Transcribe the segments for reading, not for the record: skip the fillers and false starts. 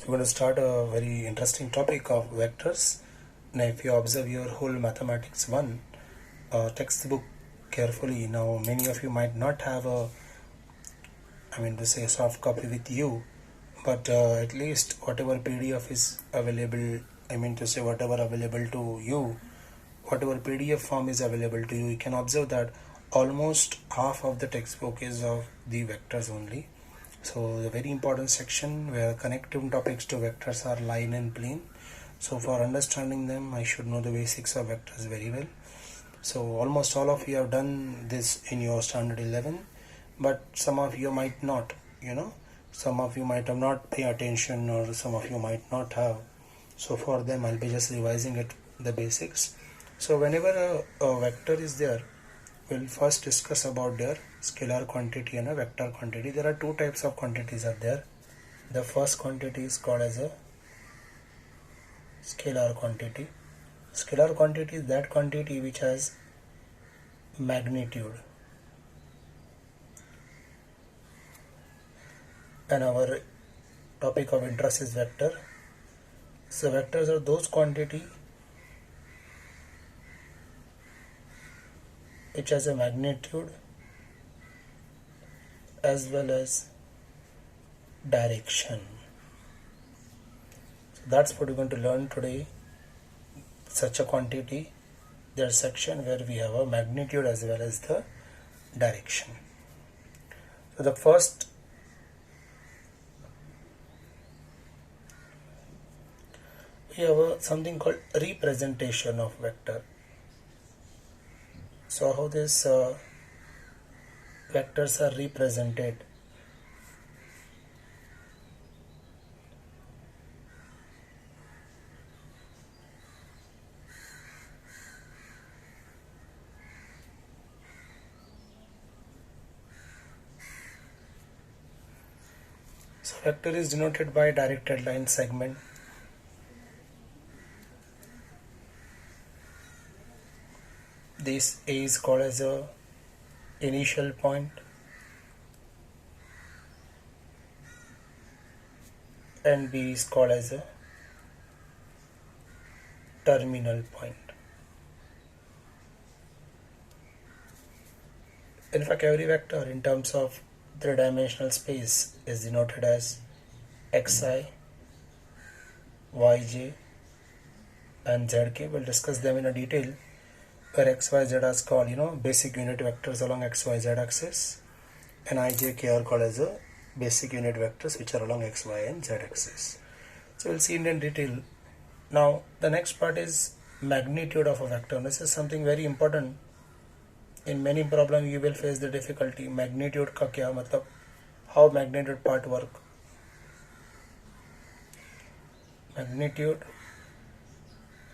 So we're going to start a very interesting topic of vectors. Now if you observe your whole mathematics 1 textbook carefully, now many of you might not have a soft copy with you, but at least whatever PDF is available, whatever available to you, whatever PDF form is available to you, you can observe that almost half of the textbook is of the vectors only. So the very important section where connecting topics to vectors are line and plane. So for understanding them, I should know the basics of vectors very well. So almost all of you have done this in your standard 11, but some of you might not, some of you might have not pay attention, or some of you might not have. So for them, I'll be just revising it, the basics. So whenever a vector is there, we'll first discuss about their scalar quantity and a vector quantity. There are two types of quantities are there. The first quantity is called as a scalar quantity. Scalar quantity is that quantity which has magnitude, and our topic of interest is vector. So vectors are those quantity which has a magnitude as well as direction. So that's what we're going to learn today. Such a quantity, there's section where we have a magnitude as well as the direction. So the first we have something called representation of vector. So how these vectors are represented? So vector is denoted by directed line segment. This A is called as a initial point, and B is called as a terminal point. In fact, every vector in terms of three-dimensional space is denoted as xi, yj, and zk. We'll discuss them in a detail, where x, y, z is called basic unit vectors along x, y, z axis, and I, j, k are called as a basic unit vectors which are along x, y, and z axis. So we'll see in detail. Now the next part is magnitude of a vector. This is something very important. In many problems you will face the difficulty. Magnitude का क्या मतलब? How magnitude part work? Magnitude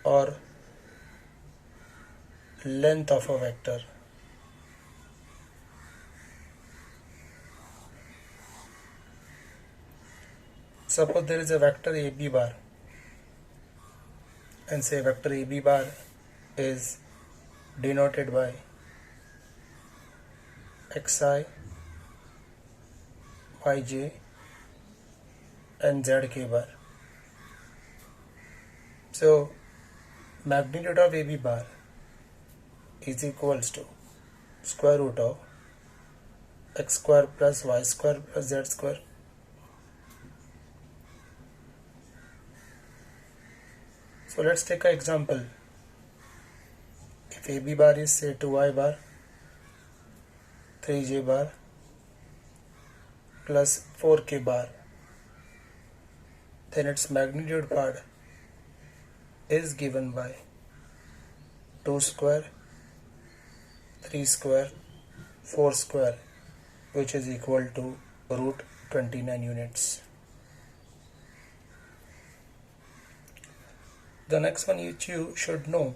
or length of a vector. Suppose there is a vector AB bar, and say vector AB bar is denoted by xi, yj, and zk bar. So magnitude of AB bar is equals to square root of x square plus y square plus z square. So let's take an example. If AB bar is say 2y bar, 3j bar plus 4k bar, then its magnitude part is given by 2 square, 3 square, 4 square, which is equal to root 29 units. The next one which you should know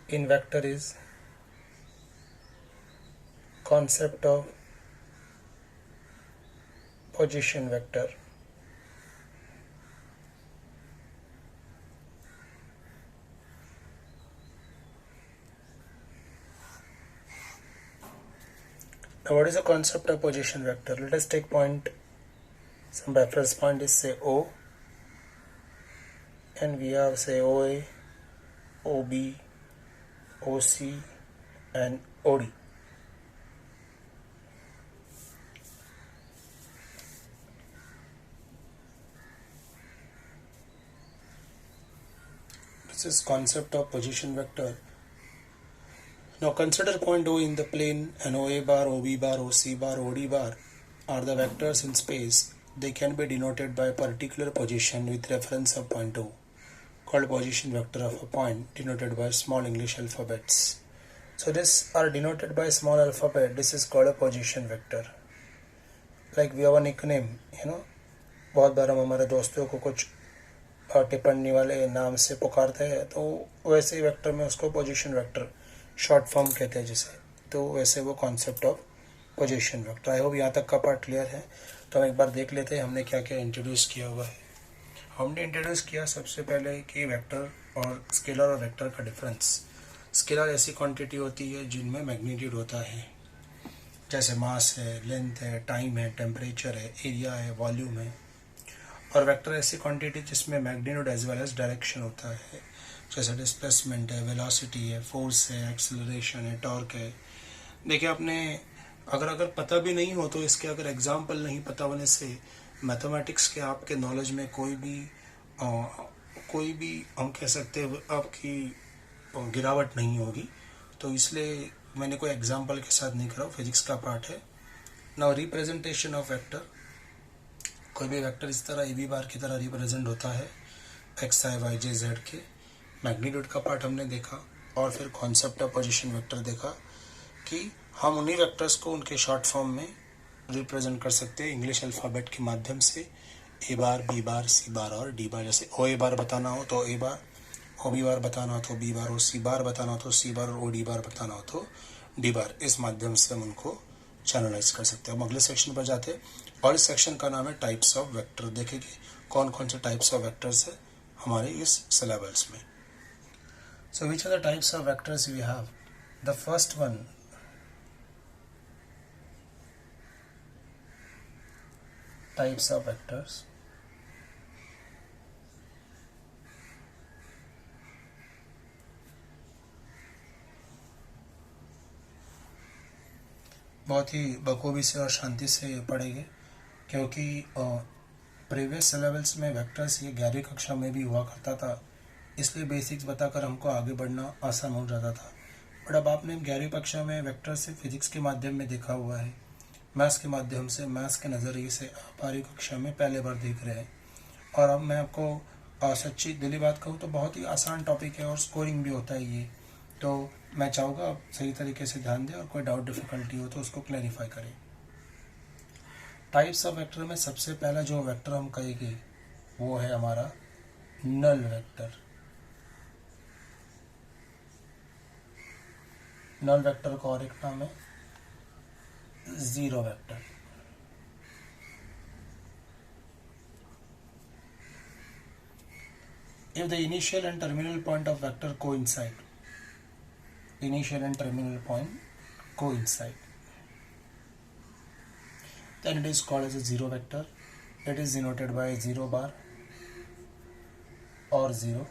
in vector is concept of position vector. Now what is the concept of position vector? Let us take point, some reference point is say O, and we have say OA, OB, OC and OD. This is concept of position vector. Now consider point O in the plane, and OA bar, OB bar, OC bar, OD bar are the vectors in space. They can be denoted by a particular position with reference of point O, called position vector of a point, denoted by small English alphabets. So this are denoted by small alphabet. This is called a position vector. Like we have a nickname, बहुत बार हम हमारे दोस्तों को कुछ टिप्पणी वाले नाम से पुकारते हैं, तो वैसे ही वेक्टर में उसको पोजीशन वेक्टर शॉर्ट फॉर्म कहते हैं जिसे. तो वैसे वो concept of position vector. I hope यहाँ तक का पार्ट क्लियर है. तो हम एक बार देख लेते हैं हमने क्या क्या इंट्रोड्यूस किया हुआ है. हमने इंट्रोड्यूस किया सबसे पहले कि वेक्टर और स्केलर और वेक्टर का डिफरेंस. स्केलर ऐसी क्वांटिटी होती है जिनमें मैग्नीट्यूड होता है, जैसे मास है, लेंथ है, टाइम है, टेम्परेचर है, एरिया है, वॉल्यूम है. और वेक्टर ऐसी क्वांटिटी जिसमें magnitude as well as direction होता है, जैसे डिस्प्लेसमेंट है, वेलोसिटी है, फोर्स है, एक्सेलरेशन है, टॉर्क है. देखिए आपने अगर पता भी नहीं हो तो इसके अगर एग्जाम्पल नहीं पता होने से मैथमेटिक्स के आपके नॉलेज में कोई भी हम कह सकते हैं आपकी गिरावट नहीं होगी. तो इसलिए मैंने कोई एग्जाम्पल के साथ नहीं करा, फिजिक्स का पार्ट है. Now representation of vector. कोई भी वेक्टर इस तरह ए बी बार की तरह रिप्रेजेंट होता है एक्स आई वाई जे जेड के. मैग्नीट्यूड का पार्ट हमने देखा और फिर कॉन्सेप्ट ऑफ पोजीशन वेक्टर देखा कि हम उन्हीं वेक्टर्स को उनके शॉर्ट फॉर्म में रिप्रेजेंट कर सकते हैं इंग्लिश अल्फ़ाबेट के माध्यम से. ए बार, बी बार, सी बार और डी बार. जैसे ओ ए बार बताना हो तो ए बार, ओ बी बार बताना हो तो बी बार, ओ सी बार बताना हो तो सी बार और ओ डी बार बताना हो तो डी बार. इस माध्यम से हम उनको चैनलाइज कर सकते हैं. हम अगले सेक्शन पर जाते हैं और इस सेक्शन का नाम है टाइप्स ऑफ वेक्टर. देखेंगे कौन कौन से टाइप्स ऑफ वेक्टर्स है हमारे इस सिलेबस में. So which are the types of vectors we have. The first one, types of vectors. बहुत ही बखूबी से और शांति से पढ़ेंगे क्योंकि प्रीवियस सिलेबस में वेक्टर्स ये 11वीं कक्षा में भी हुआ करता था, इसलिए बेसिक्स बताकर हमको आगे बढ़ना आसान हो जाता था. बट अब आपने 11वीं कक्षा में वेक्टर से फिजिक्स के माध्यम में देखा हुआ है, मैथ्स के माध्यम से, मैथ्स के नज़रिए से आप 12वीं कक्षा में पहले बार देख रहे हैं. और अब मैं आपको सच्ची दिली बात कहूँ तो बहुत ही आसान टॉपिक है और स्कोरिंग भी होता है ये. तो मैं चाहूँगा आप सही तरीके से ध्यान दें और कोई डाउट डिफिकल्टी हो तो उसको क्लैरिफाई करें. टाइप्स ऑफ वेक्टर में सबसे पहला जो वेक्टर हम कहेंगे वो है हमारा नल वेक्टर. नल वेक्टर का और एक नाम है zero vector. If the initial and terminal point of vector coincide, initial and terminal point coincide, then it is called as a zero vector. It is denoted by 0 bar or 0.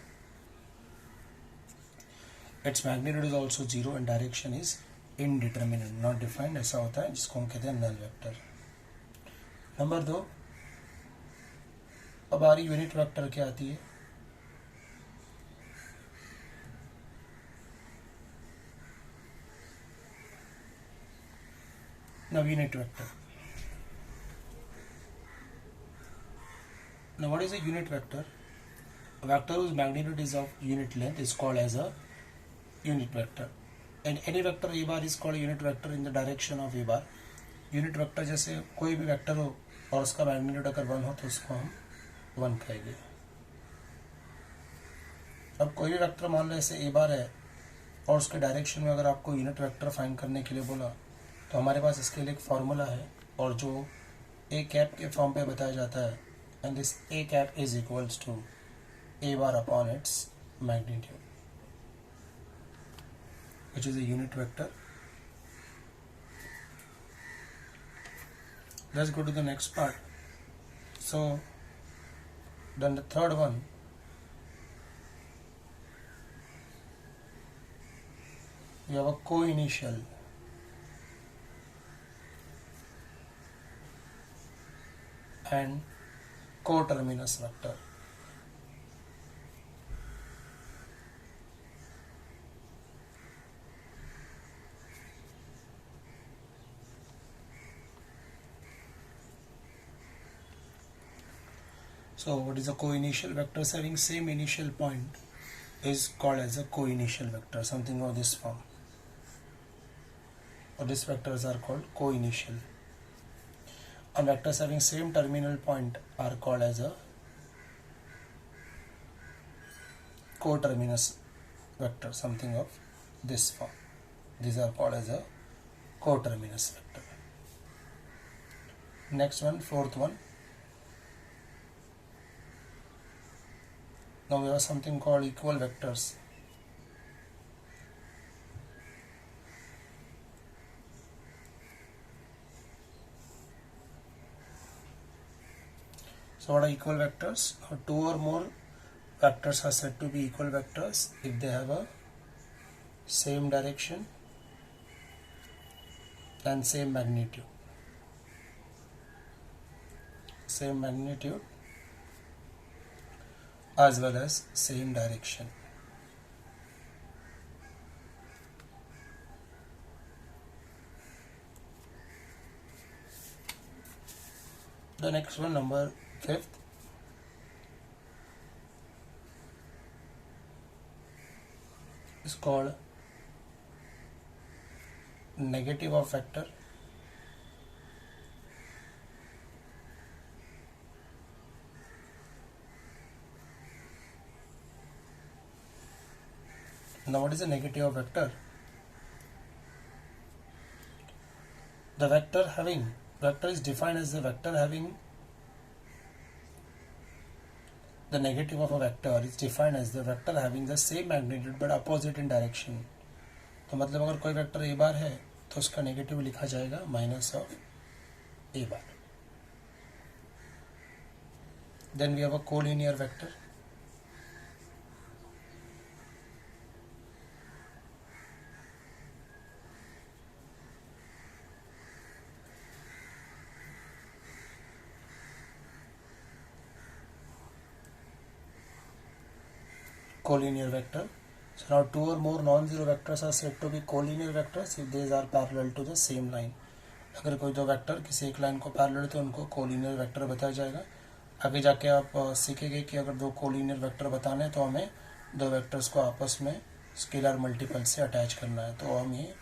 Its magnitude is also 0 and direction is indeterminate, not defined. ऐसा होता है जिसको हम कहते हैं null vector. Number 2, अब हमारी unit vector क्या आती है. Now unit vector. Now what is a unit vector? A vector whose magnitude is of unit length is called as a unit vector. And any vector a bar is called a unit vector in the direction of a bar. Unit vector जैसे कोई भी vector हो और उसका magnitude अगर 1 हो तो उसको हम 1 कहेंगे. अब कोई भी वेक्टर मान लो ऐसे ए बार है और उसके डायरेक्शन में अगर आपको यूनिट वेक्टर फाइंड करने के लिए बोला तो हमारे पास इसके लिए एक फार्मूला है और जो ए कैप के फॉर्म पे बताया जाता है. And this A cap is equals to A bar upon its magnitude, which is a unit vector. Let's go to the next part. So then the third one, You have a co-initial and coterminous vector. So what is a co-initial? Vectors having same initial point is called as a co-initial vector, something of this form. Or these vectors are called co-initial. And vectors having same terminal point are called as a coterminous vector, something of this form. These are called as a coterminous vector. Next one, fourth one. Now we have something called equal vectors. So what are equal vectors? Now, two or more vectors are said to be equal vectors if they have a same direction and same magnitude. Same magnitude as well as same direction. The next one, number 5th, is called negative of vector. Now what is a negative of vector? The vector is defined as the vector having the negative of a vector is defined as the vector having the same magnitude but opposite in direction. तो मतलब अगर कोई vector A बार है तो उसका negative लिखा जाएगा minus of A bar. Then we have a collinear vector. Collinear vector. So now two or more non-zero vectors are said to be collinear vectors if these are parallel to the same line. अगर कोई दो vector किसी एक line को parallel तो उनको collinear vector बताया जाएगा. आगे जाके आप सीखेंगे कि अगर दो कोलिनियर वेक्टर बताने हैं तो हमें दो वेक्टर्स को आपस में स्केलर मल्टीपल से अटैच करना है. तो हम ये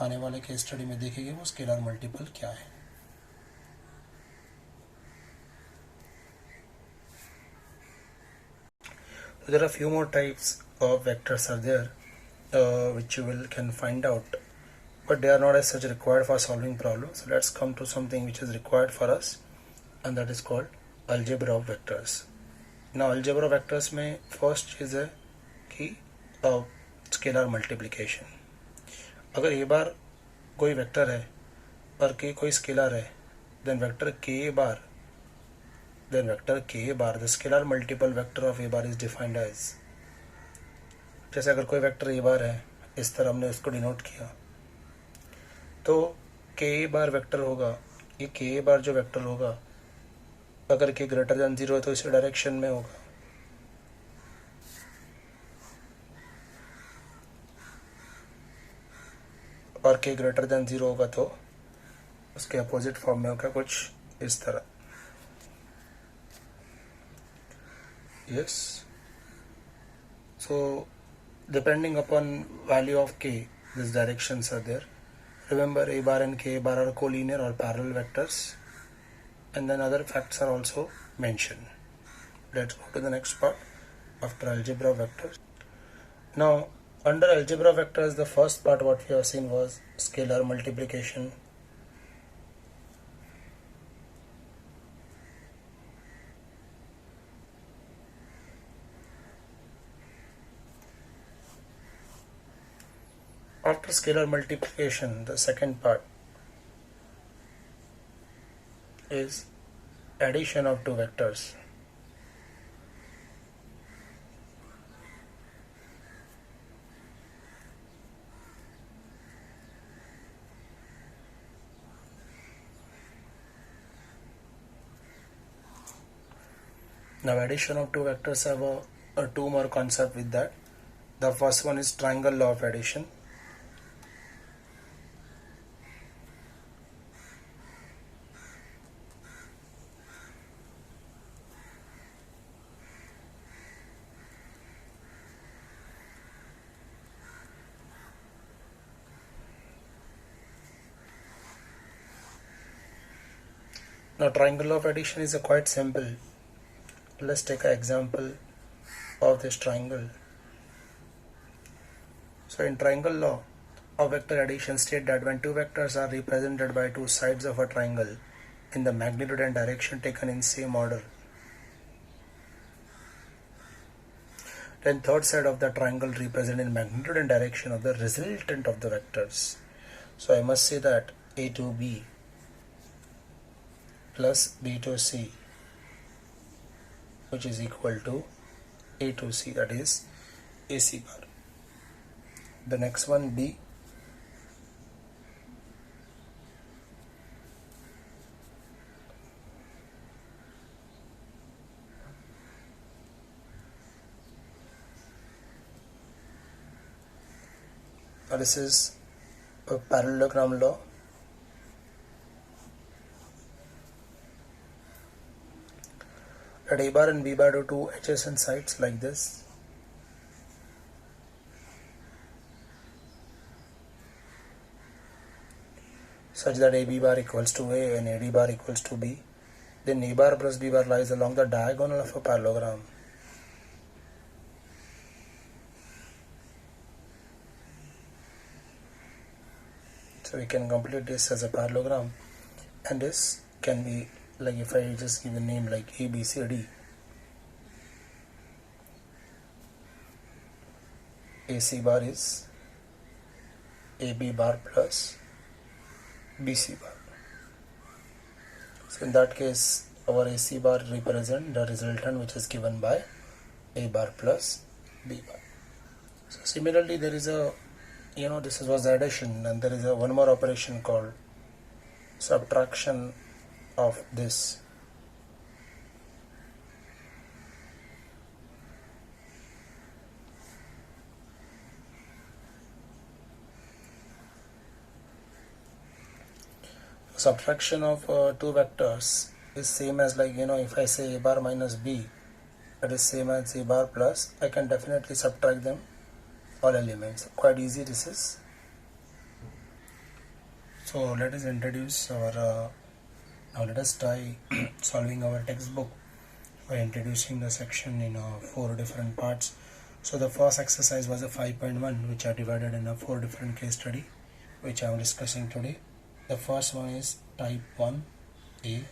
आने वाले केस स्टडी में देखेंगे वो स्केलर मल्टीपल क्या है. There are few more types of vectors are there which you can find out, but they are not as such required for solving problems. So let's come to something which is required for us, and that is called algebra of vectors. Now algebra of vectors में first चीज़ है कि scalar multiplication. अगर ए बार कोई vector है और के कोई scalar है, then vector k bar, then vector k bar, the scalar multiple vector of a bar is defined as, जैसे अगर कोई वेक्टर ए बार है इस तरह हमने उसको डिनोट किया तो के बार वेक्टर होगा. ये के बार जो वेक्टर होगा अगर के ग्रेटर देन 0 है तो इस डायरेक्शन में होगा. और के ग्रेटर देन 0 होगा तो उसके अपोजिट फॉर्म में होगा कुछ इस तरह. Yes. So depending upon value of k, these directions are there. Remember a bar and k bar are collinear or parallel vectors, and then other facts are also mentioned. Let's go to the next part after algebra vectors. Now under algebra vectors, the first part what we have seen was scalar multiplication. After scalar multiplication, the second part is addition of two vectors. Now addition of two vectors have a two more concept with that. The first one is triangle law of addition. Now triangle law of addition is a quite simple. Let's take an example of this triangle. So in triangle law of vector addition state that when two vectors are represented by two sides of a triangle in the magnitude and direction taken in same order, then third side of the triangle represent in magnitude and direction of the resultant of the vectors. So I must say that A to B plus B to C, which is equal to A to C, that is AC bar. The next one B this is a parallelogram law. At A bar and B bar are two adjacent sides like this. Such that AB bar equals to A and AD bar equals to B. Then A bar plus B bar lies along the diagonal of a parallelogram. So we can complete this as a parallelogram, and this can be like, if I just give a name like A, B, C, D. AC bar is AB bar plus BC bar. So in that case, our AC bar represent the resultant which is given by A bar plus B bar. So similarly, there is a, this was addition, and there is a one more operation called subtraction of this. Subtraction of two vectors is same as, like, if I say A bar minus B, that is same as A bar plus, I can definitely subtract them all elements. Quite easy this is. So let us introduce our now let us try solving our textbook by introducing the section in 4 different parts. So the first exercise was a 5.1, which are divided in 4 different case study, which I am discussing today. The first one is type 1A,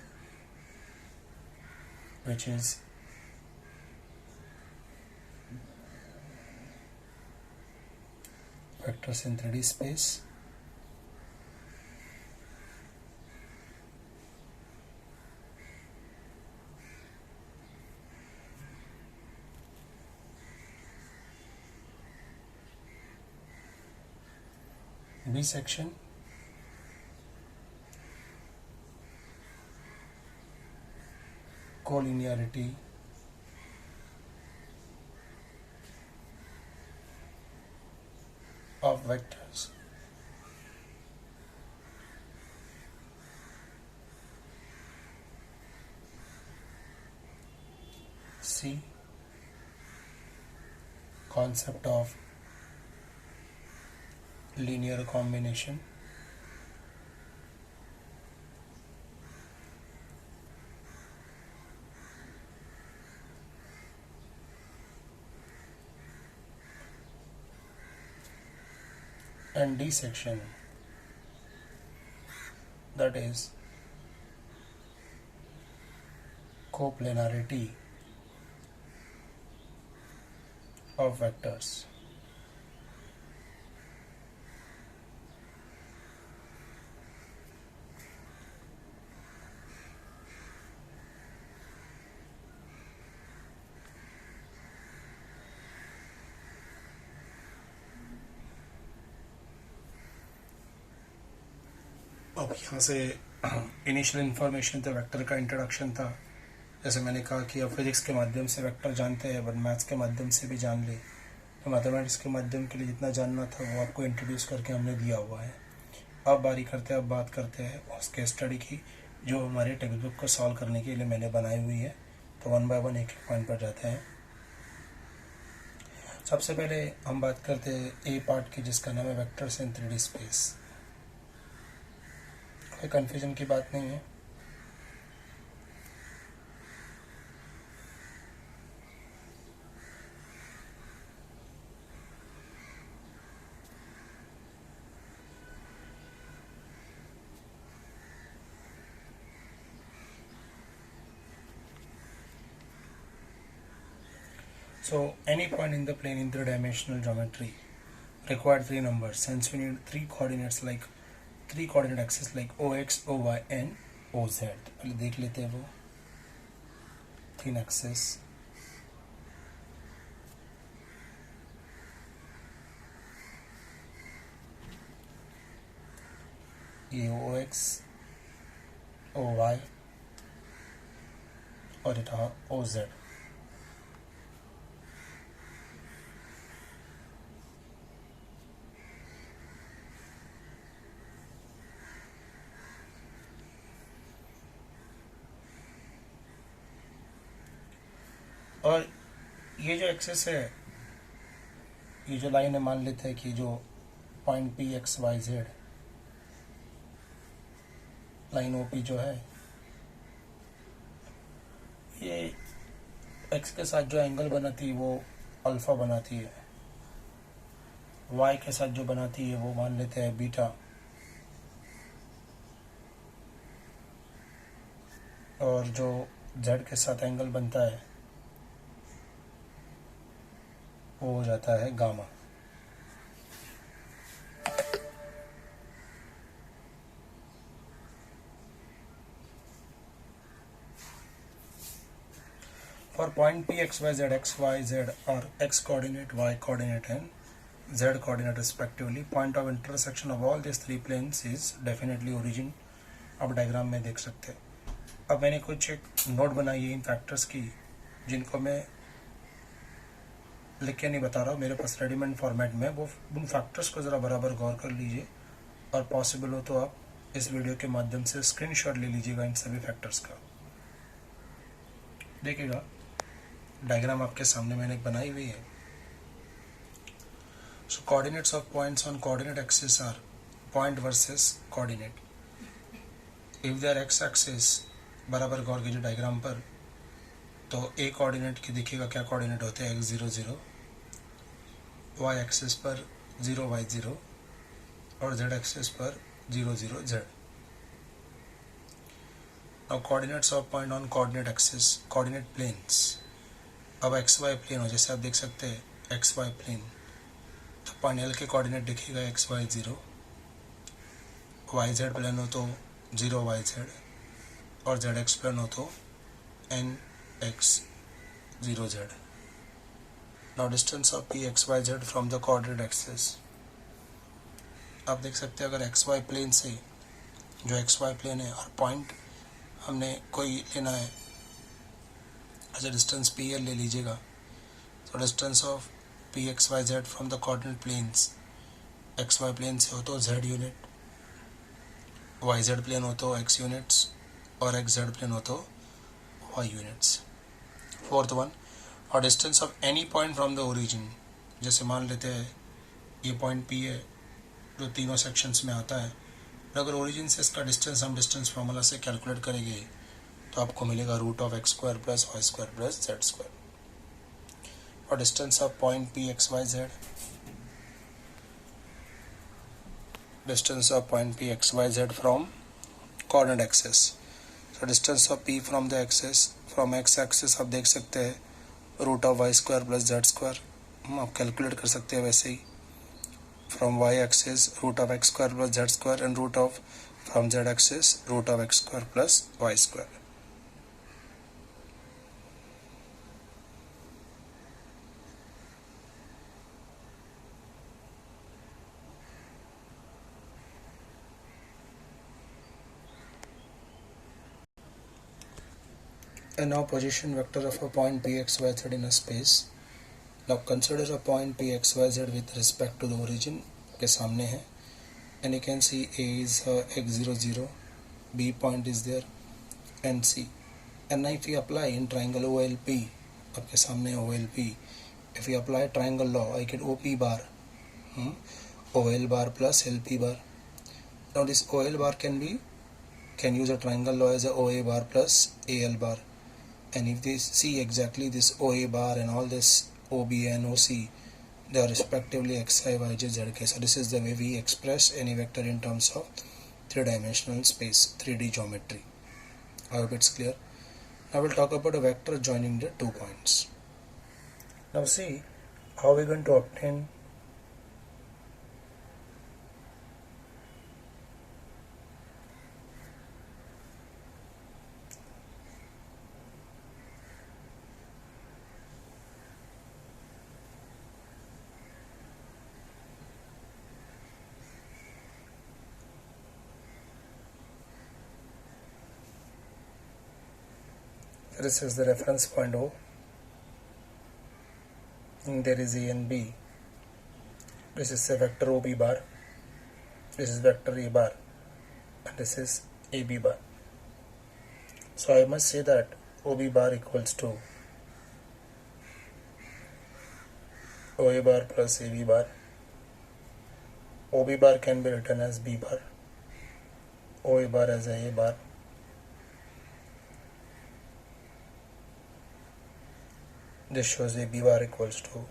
which is vectors in 3D space. B section, collinearity of vectors. C, concept of linear combination. And D section, that is coplanarity of vectors. अब यहाँ से initial information था, vector का introduction था, जैसे मैंने कहा कि अब फिजिक्स के माध्यम से वेक्टर जानते हैं, बट मैथ्स के माध्यम से भी जान ले। तो मैथमेटिक्स के माध्यम के लिए जितना जानना था वो आपको इंट्रोड्यूस करके हमने दिया हुआ है। अब अब बात करते हैं उसके स्टडी की, जो हमारे टेक्स्ट बुक को सॉल्व करने के लिए मैंने बनाई हुई है। तो वन बाय वन एक एक पॉइंट पर जाते हैं। सबसे पहले हम बात करते हैं ए पार्ट की, जिसका नाम है वेक्टर्स इन 3D स्पेस। कोई कन्फ्यूजन की बात नहीं है। So any point in the plane in three-dimensional geometry required three numbers, since we need three coordinates like three coordinate axes like OX, OY and OZ। पहले देख लेते हैं वो तीन एक्सेस। ये OX, OY और ये था OZ। और ये जो एक्सेस है, ये जो लाइन है, मान लेते हैं कि जो point P x Y Z line OP जो है, ये एक्स के साथ जो एंगल बनाती है वो अल्फा बनाती है, वाई के साथ जो बनाती है वो मान लेते हैं बीटा, और जो जेड के साथ एंगल बनता है वो हो जाता है gamma. For point P, X, Y, Z, X, Y, Z are X coordinate, Y coordinate and Z coordinate respectively. Point of intersection of all these three planes is definitely origin। अब diagram में देख सकते हैं। अब मैंने कुछ एक note बनाई है इन फैक्टर्स की, जिनको मैं लिख के नहीं बता रहा हूँ, मेरे पास रेडीमेड फॉर्मेट में। वो उन फैक्टर्स को ज़रा बराबर गौर कर लीजिए, और पॉसिबल हो तो आप इस वीडियो के माध्यम से स्क्रीनशॉट ले लीजिएगा इन सभी फैक्टर्स का। देखिएगा डायग्राम आपके सामने मैंने बनाई हुई है। So coordinates of points on coordinate axis are point versus coordinate. If they are x axis, बराबर गौर कीजिए डायग्राम पर, तो ए कोऑर्डिनेट की देखिएगा क्या कोऑर्डिनेट होते हैं, एक्स 0 0, वाई एक्सिस पर 0 y 0 और जेड एक्सिस पर 0 0 z। Now coordinates of point on coordinate axis, coordinate planes. अब एक्स वाई प्लेन हो, जैसे आप देख सकते हैं एक्स वाई प्लेन, तो पॉइंट एल के कोऑर्डिनेट देखिएगा X Y 0, Y Z plane हो तो 0 वाई जेड, और जेड एक्स प्लेन हो तो N X 0 Z. Now distance of P x Y Z from the coordinate axis. आप देख सकते हैं अगर एक्स वाई प्लेन से, जो एक्स वाई प्लेन है, और पॉइंट हमने कोई लेना है, ऐसे डिस्टेंस पी एल ले लीजिएगा। तो distance of P x Y Z from the coordinate planes, X Y plane से हो तो Z unit, Y Z plane हो तो एक्स यूनिट्स, और एक्स जेड प्लेन हो तो वाई यूनिट्स। फोर्थ वन, और distance of any point from the origin. जैसे मान लेते हैं ये पॉइंट पी है जो तीनों सेक्शंस में आता है, और अगर ओरिजिन से इसका डिस्टेंस हम डिस्टेंस फार्मूला से कैलकुलेट करेंगे तो आपको मिलेगा root of x square plus Y square plus z square. और distance of point P x Y z, distance of point P x Y Z from coordinate axis. So distance of p from the axis, from x axis आप देख सकते हैं root of y square plus z square, आप calculate कर सकते हैं वैसे ही। From y axis root of x square plus z square, and root of from Z axis root of x square plus Y square. And now position vector of a point pxyz in a space. Now consider a point pxyz with respect to the origin के सामने है, and you can see A is x0 0, B point is there, and C. And now if we apply in triangle OLP, आपके सामने है OLP, if we apply triangle law, I get OP bar, OL bar plus LP bar. Now this OL bar can use a triangle law as a OA bar plus AL bar. And if they see exactly this OA bar and all this OB and OC, they are respectively xi, yj, zk. So this is the way we express any vector in terms of three-dimensional space, 3D geometry. I hope it's clear. Now we'll talk about a vector joining the 2 points. Now see how we're going to obtain this is the reference point O, and there is A and B. This is a vector OB bar, this is vector A bar, and this is AB bar. So I must say that OB bar equals to OA bar plus AB bar. OB bar can be written as B bar, OA bar as A bar, this shows AB bar equals to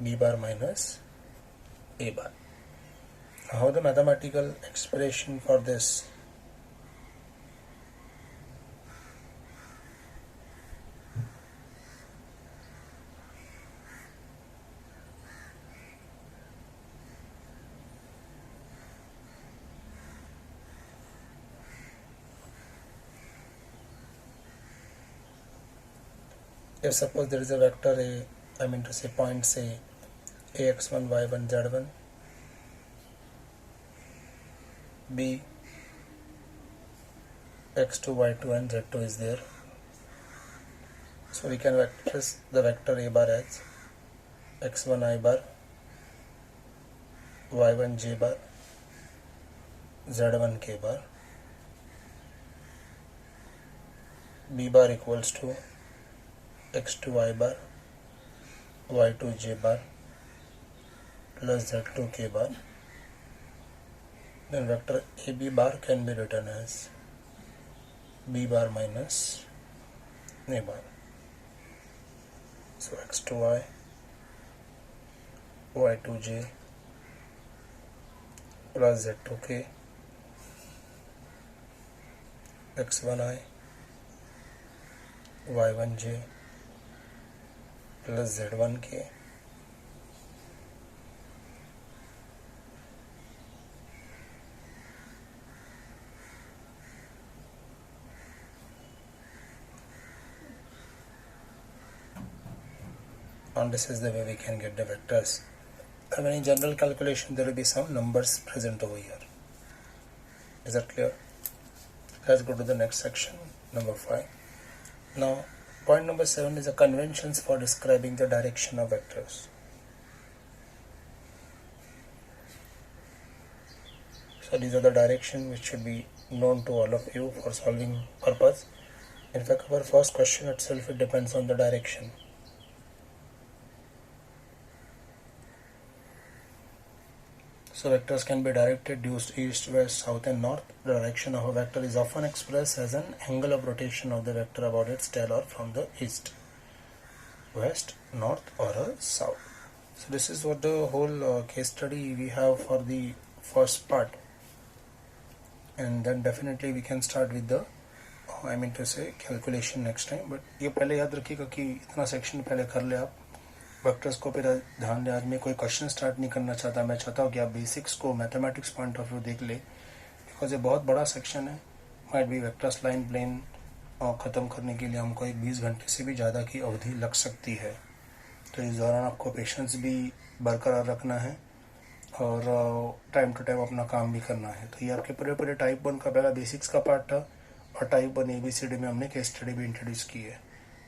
B bar minus A bar. How the mathematical expression for this? If suppose there is a vector A, I mean to say point say ax1 y1 z1, B x2 y2 and z2 is there, so we can express the vector A bar as x1 I bar, y1 j bar, z1 k bar. B bar equals to x2 I bar, y2 j bar plus z2 k bar. Then vector AB bar can be written as B bar minus A bar. So x2i, y2j plus z2k, x1i, y1j plus z1k and this is the way we can get the vectors. And in general calculation there will be some numbers present over here. Is that clear? Let's go to the next section, number 5. Now point number 7 is the conventions for describing the direction of vectors. So these are the direction which should be known to all of you for solving purpose. In fact, our first question itself, it depends on the direction. So vectors can be directed due to east, west, south and north. The direction of a vector is often expressed as an angle of rotation of the vector about its tail or from the east, west, north or south. So this is what the whole case study we have for the first part, and then definitely we can start with the I mean to say calculation next time. But ये पहले याद रखिएगा कि इतना section पहले कर ले आप वेक्टर्स को, फिर ध्यान दें आज मैं कोई क्वेश्चन स्टार्ट नहीं करना चाहता. मैं चाहता हूँ कि आप बेसिक्स को मैथमेटिक्स पॉइंट ऑफ व्यू देख ले, बिकॉज ये बहुत बड़ा सेक्शन है. Might be vectors line plane ख़त्म करने के लिए हमको 20 घंटे से भी ज़्यादा की अवधि लग सकती है. तो इस दौरान आपको पेशेंस भी बरकरार रखना है और टाइम टू टाइम अपना काम भी करना है. तो ये आपके पूरे टाइप 1 का पहला बेसिक्स का पार्ट था, और टाइप 1 ABCD में हमने केस स्टडी भी इंट्रोड्यूस की है,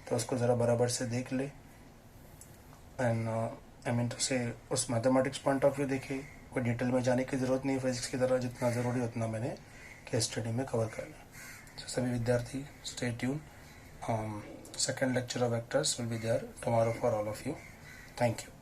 तो उसको ज़रा बराबर से देख ले। एंड आई मीन टू से उस मैथमेटिक्स पॉइंट ऑफ व्यू देखे, कोई डिटेल में जाने की ज़रूरत नहीं, फिजिक्स की तरह जितना ज़रूरी उतना मैंने केस स्टडी में कवर कर लिया। तो सभी विद्यार्थी stay tune, second lecture of vectors will be there tomorrow for all of you. Thank you.